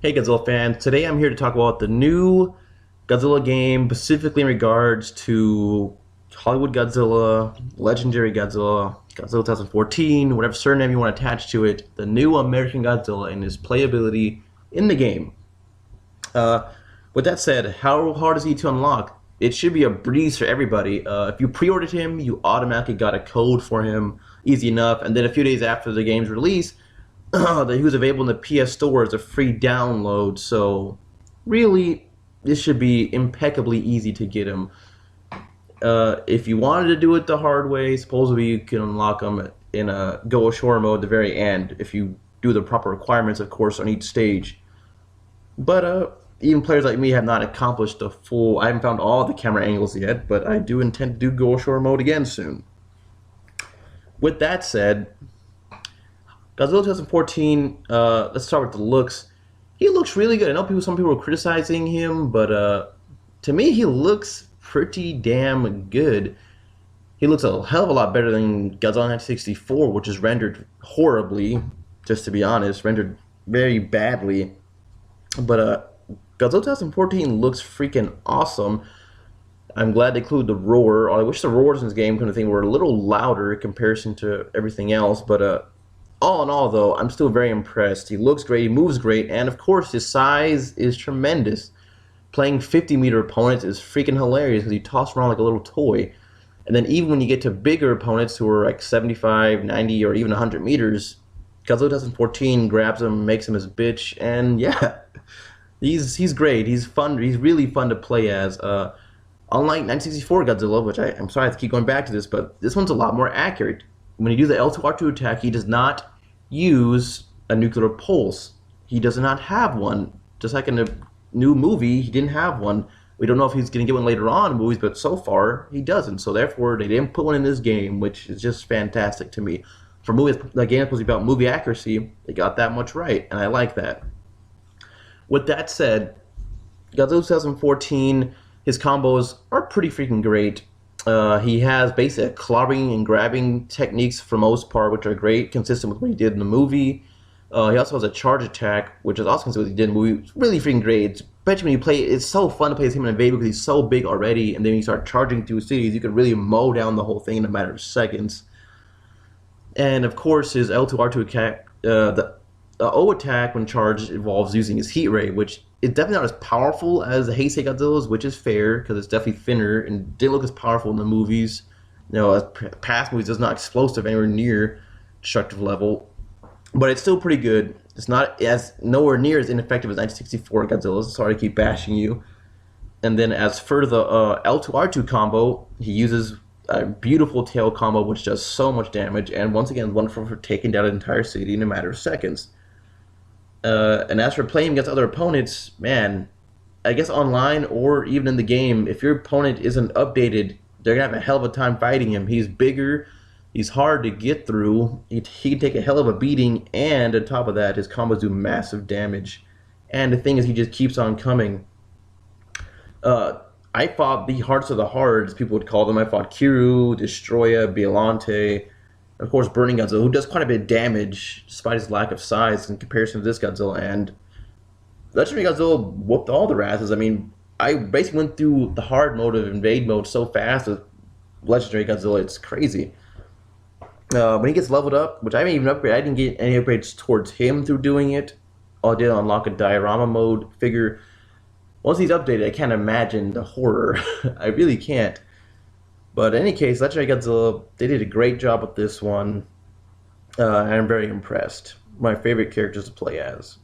Hey Godzilla fans, today I'm here to talk about the new Godzilla game, specifically in regards to Hollywood Godzilla, Legendary Godzilla, Godzilla 2014, whatever surname you want to attach to it, the new American Godzilla and his playability in the game. Uh, with that said, how hard is he to unlock? It should be a breeze for everybody. If you pre-ordered him, you automatically got a code for him, easy enough, and then a few days after the game's release, that he was available in the PS Store as a free download. So really, this should be impeccably easy to get him. If you wanted to do it the hard way, supposedly you can unlock him in a Go Ashore mode at the very end if you do the proper requirements, of course, on each stage. But even players like me have not accomplished the full. I haven't found all the camera angles yet, but I do intend to do Go Ashore mode again soon. With that said, Godzilla 2014. Let's start with the looks. He looks really good. I know some people were criticizing him, but to me, he looks pretty damn good. He looks a hell of a lot better than Godzilla 1964, which is rendered horribly. Just to be honest, rendered very badly. But Godzilla 2014 looks freaking awesome. I'm glad they included the roar. I wish the roars in this game kind of thing were a little louder in comparison to everything else. But all in all, though, I'm still very impressed. He looks great, he moves great, and of course, his size is tremendous. Playing 50-meter opponents is freaking hilarious because he tosses around like a little toy. And then even when you get to bigger opponents who are like 75, 90, or even 100 meters, Godzilla 2014 grabs him, makes him his bitch, and yeah, he's great. He's fun. He's really fun to play as. Unlike 1964 Godzilla, which I'm sorry I have to keep going back to this, but this one's a lot more accurate. When you do the L2R2 attack, he does not use a nuclear pulse. He does not have one. Just like in the new movie, he didn't have one. We don't know if he's going to get one later on in movies, but so far, he doesn't. So therefore, they didn't put one in this game, which is just fantastic to me. For movies, the game is supposed to be about movie accuracy, they got that much right, and I like that. With that said, Godzilla 2014, his combos are pretty freaking great. He has basic clobbering and grabbing techniques for the most part, which are great, consistent with what he did in the movie. He also has a charge attack, which is also consistent with what he did in the movie. It's really freaking great. Especially when you play, it's so fun to play as him in a Vader because he's so big already, and then when you start charging through cities, you can really mow down the whole thing in a matter of seconds. And of course, his L2R2 attack, the O attack when charged involves using his heat ray, which is definitely not as powerful as the Heisei Godzilla's, which is fair because it's definitely thinner and didn't look as powerful in the movies. As past movies, it's not explosive anywhere near destructive level, but it's still pretty good. It's not as nowhere near as ineffective as 1964 Godzilla's. Sorry to keep bashing you. And then as for the L2R2 combo, he uses a beautiful tail combo which does so much damage, and once again, wonderful for taking down an entire city in a matter of seconds. And as for playing against other opponents, man, I guess online or even in the game, if your opponent isn't updated, they're gonna have a hell of a time fighting him. He's bigger, he's hard to get through, he can take a hell of a beating, and on top of that, his combos do massive damage. And the thing is, he just keeps on coming. I fought the hardest of the hard, as people would call them. I fought Kiru, Destroya, Biolante, of course, Burning Godzilla, who does quite a bit of damage despite his lack of size in comparison to this Godzilla. And Legendary Godzilla whooped all the asses. I mean, I basically went through the hard mode of invade mode so fast with Legendary Godzilla, it's crazy. When he gets leveled up, which I didn't even upgrade, I didn't get any upgrades towards him through doing it. All I did unlock a diorama mode figure. Once he's updated, I can't imagine the horror. I really can't. But in any case, Legendary Godzilla, they did a great job with this one, and I'm very impressed. My favorite characters to play as.